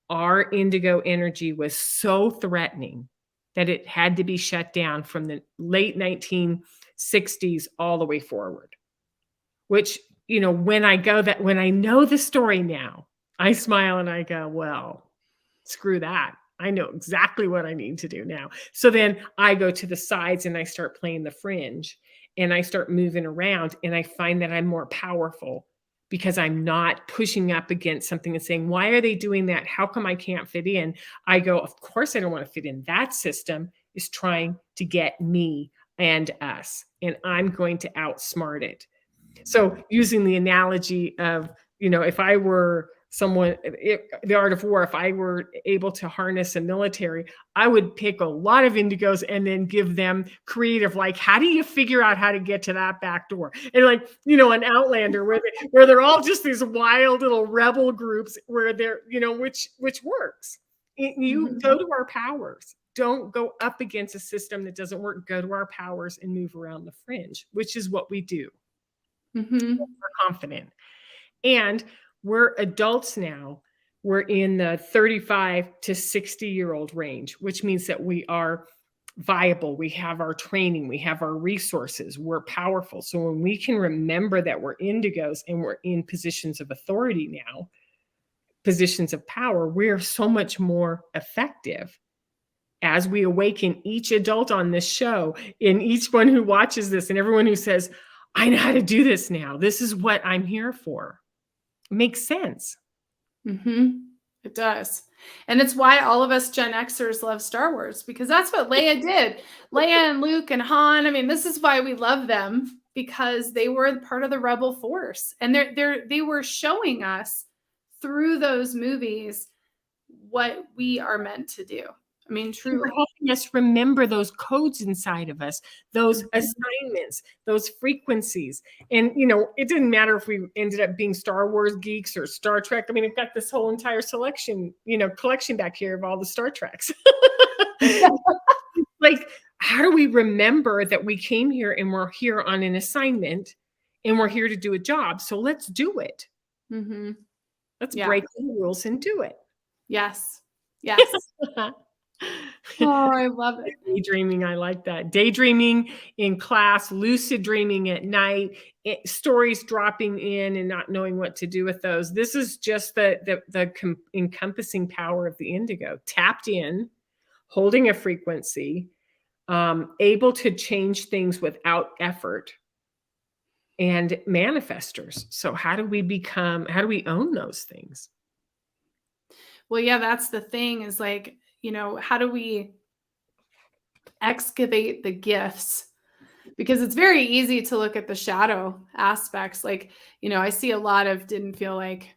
our indigo energy was so threatening that it had to be shut down from the late 1960s all the way forward. Which, when I know the story now, I smile and I go, well, screw that. I know exactly what I need to do now. So then I go to the sides and I start playing the fringe and I start moving around, and I find that I'm more powerful because I'm not pushing up against something and saying, why are they doing that? How come I can't fit in? I go, of course I don't want to fit in. That system is trying to get me and us, and I'm going to outsmart it. So using the analogy of, if I were someone, the art of war, if I were able to harness a military, I would pick a lot of Indigos and then give them creative, like, how do you figure out how to get to that back door? And like, an Outlander where they're all just these wild little rebel groups where they're, which works. You go to our powers. Don't go up against a system that doesn't work. Go to our powers and move around the fringe, which is what we do. We're confident. And we're adults now. We're in the 35 to 60-year-old range, which means that we are viable. We have our training. We have our resources. We're powerful. So when we can remember that we're Indigos and we're in positions of authority now, positions of power, we're so much more effective. As we awaken each adult on this show, and each one who watches this, and everyone who says, I know how to do this now. This is what I'm here for. Makes sense. It does. And it's why all of us Gen Xers love Star Wars, because that's what Leia did. Leia and Luke and Han. I mean, this is why we love them, because they were part of the rebel force. And they were showing us through those movies what we are meant to do. I mean, truly. They were helping us remember those codes inside of us, those assignments, those frequencies. And, it didn't matter if we ended up being Star Wars geeks or Star Trek. I mean, I've got this whole entire collection back here of all the Star Treks. Like, how do we remember that we came here and we're here on an assignment and we're here to do a job? So let's do it. Let's break the rules and do it. Yes. Oh, I love it. Daydreaming. I like that. Daydreaming in class, lucid dreaming at night, stories dropping in and not knowing what to do with those. This is just the encompassing power of the Indigo. Tapped in, holding a frequency, able to change things without effort, and manifestors. So how do we own those things? Well, yeah, that's the thing, is like, how do we excavate the gifts? Because it's very easy to look at the shadow aspects. Like, I see a lot of didn't feel like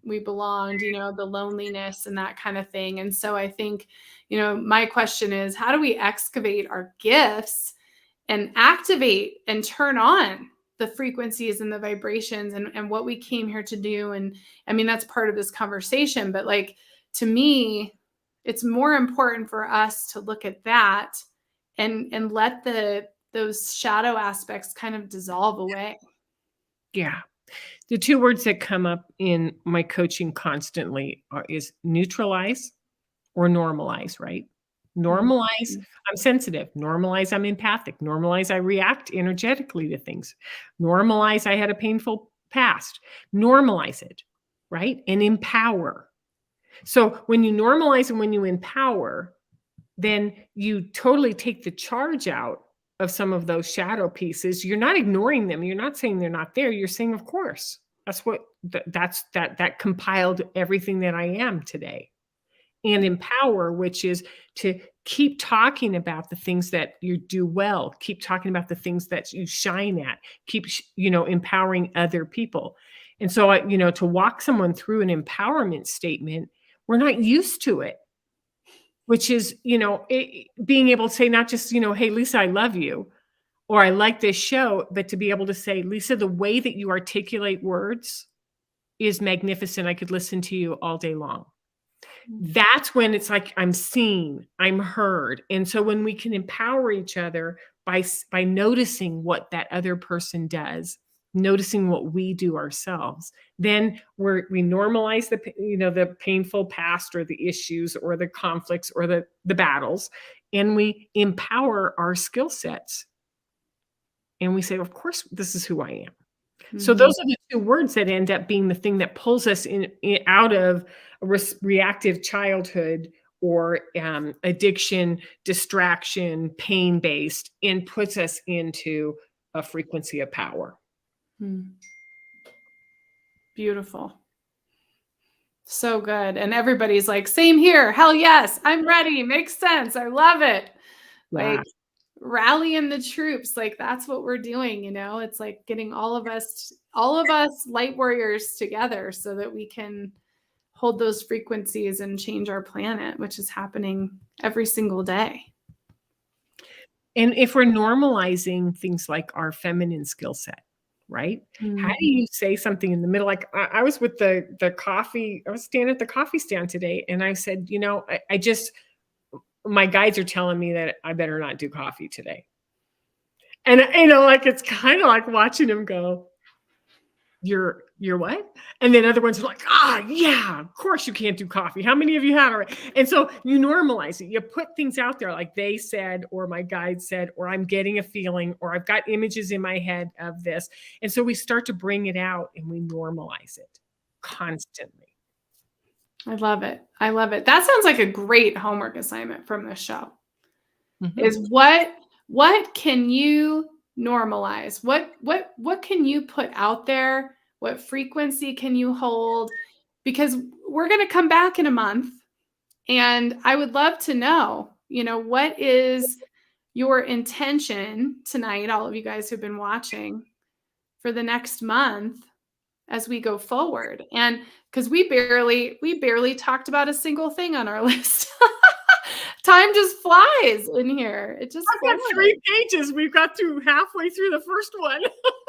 we belonged, the loneliness and that kind of thing. And so I think, my question is, how do we excavate our gifts and activate and turn on the frequencies and the vibrations and what we came here to do? And I mean, that's part of this conversation, but like, to me, it's more important for us to look at that and let those shadow aspects kind of dissolve away. Yeah. The two words that come up in my coaching constantly is neutralize or normalize, right? Normalize, I'm sensitive. Normalize, I'm empathic. Normalize, I react energetically to things. Normalize, I had a painful past. Normalize it, right? And empower. So when you normalize and when you empower, then you totally take the charge out of some of those shadow pieces. You're not ignoring them. You're not saying they're not there. You're saying, of course, that's what that compiled everything that I am today. And empower, which is to keep talking about the things that you do well, keep talking about the things that you shine at, keep, empowering other people. And so, to walk someone through an empowerment statement, we're not used to it, which is, being able to say, not just, hey, Lisa, I love you, or I like this show, but to be able to say, Lisa, the way that you articulate words is magnificent. I could listen to you all day long. That's when it's like, I'm seen, I'm heard. And so when we can empower each other by noticing what that other person does, noticing what we do ourselves, then we normalize the painful past or the issues or the conflicts or the battles, and we empower our skill sets. And we say, of course, this is who I am. Mm-hmm. So those are the two words that end up being the thing that pulls us out of a reactive childhood or addiction, distraction, pain-based, and puts us into a frequency of power. Beautiful. So good. And everybody's like, same here. Hell yes, I'm ready. Makes sense. I love it. Yeah. Like, rallying the troops, like that's what we're doing. It's like getting all of us light warriors together so that we can hold those frequencies and change our planet, which is happening every single day. And if we're normalizing things like our feminine skill set, right? How do you say something in the middle? Like I was with the coffee, I was standing at the coffee stand today, and I said, I just, my guides are telling me that I better not do coffee today. And, like, it's kind of like watching them go, you're what? And then other ones are like, yeah, of course you can't do coffee. How many of you have already? And so you normalize it. You put things out there like they said, or my guide said, or I'm getting a feeling, or I've got images in my head of this. And so we start to bring it out and we normalize it constantly. I love it. I love it. That sounds like a great homework assignment from this show. Is what can you normalize? What can you put out there? What frequency can you hold? Because we're going to come back in a month, and I would love to know, what is your intention tonight, all of you guys who've been watching, for the next month as we go forward. And because we barely talked about a single thing on our list. Time just flies in here. It just I've got 3 pages. We've got through halfway through the first one.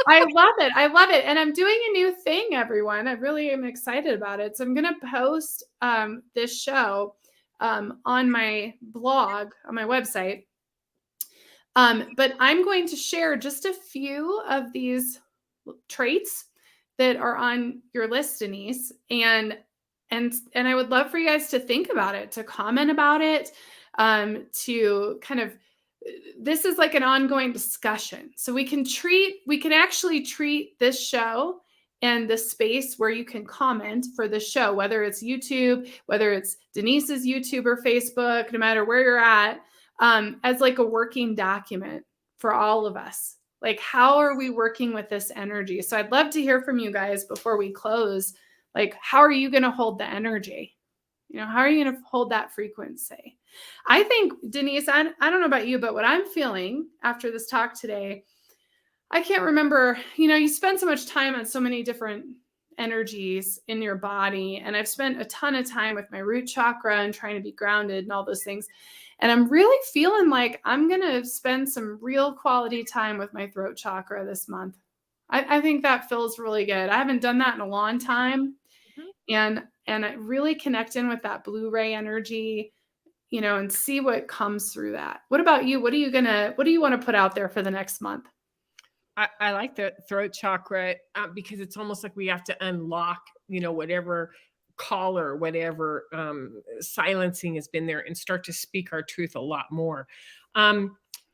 I love it. I love it. And I'm doing a new thing, everyone. I really am excited about it. So I'm going to post this show on my blog, on my website. But I'm going to share just a few of these traits that are on your list, Denise. And I would love for you guys to think about it, to comment about it, to kind of, this is like an ongoing discussion. So we can actually treat this show and the space where you can comment for the show, whether it's YouTube, whether it's Denise's YouTube or Facebook, no matter where you're at, as like a working document for all of us. Like, how are we working with this energy? So I'd love to hear from you guys before we close. Like, how are you going to hold the energy? How are you going to hold that frequency? I think, Denise, I don't know about you, but what I'm feeling after this talk today, I can't remember, you spend so much time on so many different energies in your body. And I've spent a ton of time with my root chakra and trying to be grounded and all those things. And I'm really feeling like I'm going to spend some real quality time with my throat chakra this month. I think that feels really good. I haven't done that in a long time. Mhm. And I really connect in with that blue ray energy, and see what comes through that. What about you? What do you want to put out there for the next month? I like the throat chakra because it's almost like we have to unlock, whatever collar, whatever silencing has been there, and start to speak our truth a lot more.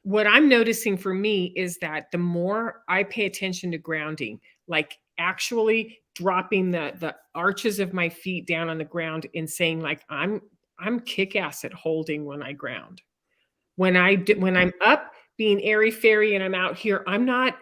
What I'm noticing for me is that the more I pay attention to grounding, like actually dropping the arches of my feet down on the ground and saying, like, I'm kick-ass at holding when I ground. When I'm up being airy fairy and I'm out here, I'm not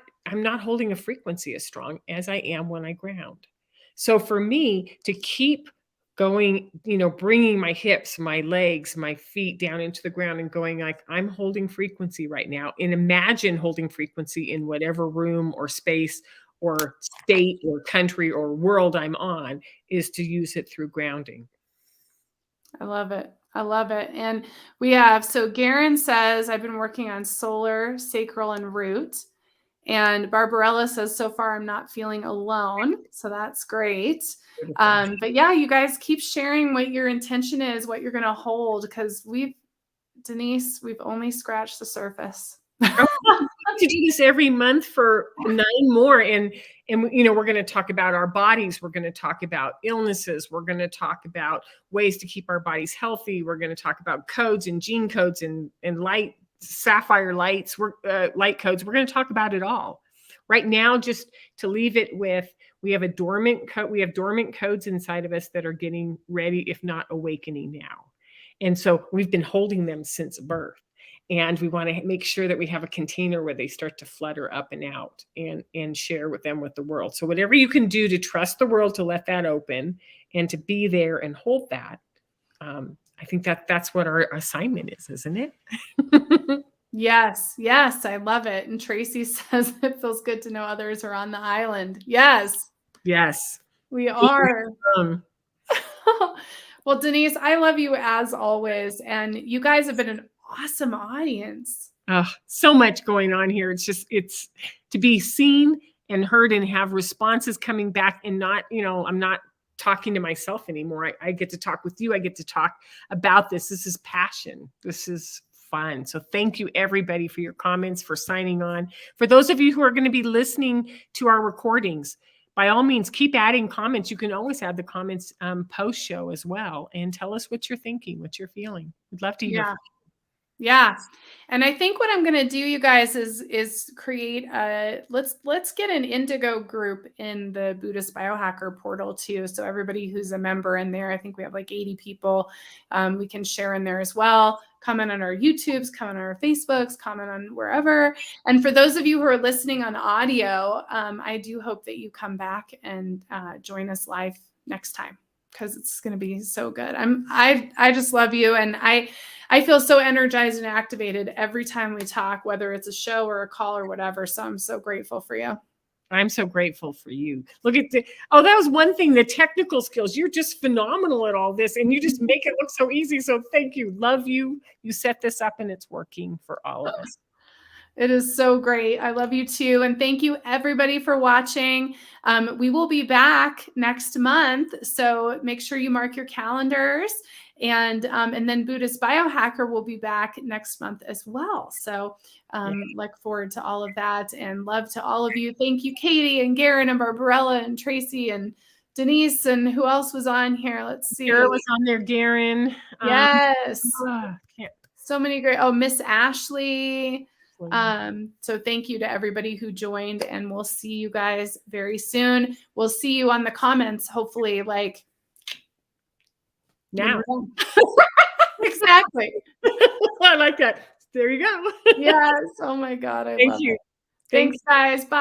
holding a frequency as strong as I am when I ground. So for me to keep going, bringing my hips, my legs, my feet down into the ground and going like, I'm holding frequency right now, and imagine holding frequency in whatever room or space or state or country or world I'm on, is to use it through grounding. I love it. I love it. And we have, so Garen says, I've been working on solar, sacral, and root. And Barbarella says, so far, I'm not feeling alone. So that's great. But yeah, you guys keep sharing what your intention is, what you're going to hold, because Denise, we've only scratched the surface. To do this every month for 9 more, and we're going to talk about our bodies, we're going to talk about illnesses, we're going to talk about ways to keep our bodies healthy, we're going to talk about codes and gene codes and light sapphire lights, light codes. We're going to talk about it all right now, just to leave it with, we have dormant codes inside of us that are getting ready, if not awakening now. And so we've been holding them since birth. And we want to make sure that we have a container where they start to flutter up and out and share with the world. So whatever you can do to trust the world, to let that open and to be there and hold that. I think that's what our assignment is, isn't it? Yes. Yes. I love it. And Tracy says it feels good to know others are on the island. Yes. Yes. We are. Well, Denise, I love you as always. And you guys have been an awesome audience. Oh, so much going on here. It's to be seen and heard and have responses coming back, and not, I'm not talking to myself anymore. I get to talk with you. I get to talk about this. This is passion. This is fun. So thank you, everybody, for your comments, for signing on. For those of you who are going to be listening to our recordings, by all means, keep adding comments. You can always add the comments post-show as well, and tell us what you're thinking, what you're feeling. We'd love to hear from you. Yeah. And I think what I'm going to do, you guys, is create let's get an Indigo group in the Buddhist Biohacker portal too. So everybody who's a member in there, I think we have like 80 people, we can share in there as well. Comment on our YouTubes, comment on our Facebooks, comment on wherever. And for those of you who are listening on audio, I do hope that you come back and join us live next time, because it's going to be so good. I just love you. And I feel so energized and activated every time we talk, whether it's a show or a call or whatever. So I'm so grateful for you. I'm so grateful for you. Look at that was one thing, the technical skills. You're just phenomenal at all this, and you just make it look so easy. So thank you. Love you. You set this up and it's working for all of us. It is so great. I love you too. And thank you, everybody, for watching. We will be back next month. So make sure you mark your calendars. And then Buddhist Biohacker will be back next month as well. So look forward to all of that, and love to all of you. Thank you, Katie and Garen and Barbarella and Tracy and Denise, and who else was on here? Let's see. Garrett was on there, Garen. Yes. So many great. Oh, Miss Ashley. So thank you to everybody who joined, and we'll see you guys very soon. We'll see you on the comments, hopefully, like now. Exactly. I like that. There you go. Yes. Oh my God. I love you. it. Thanks, guys. Bye.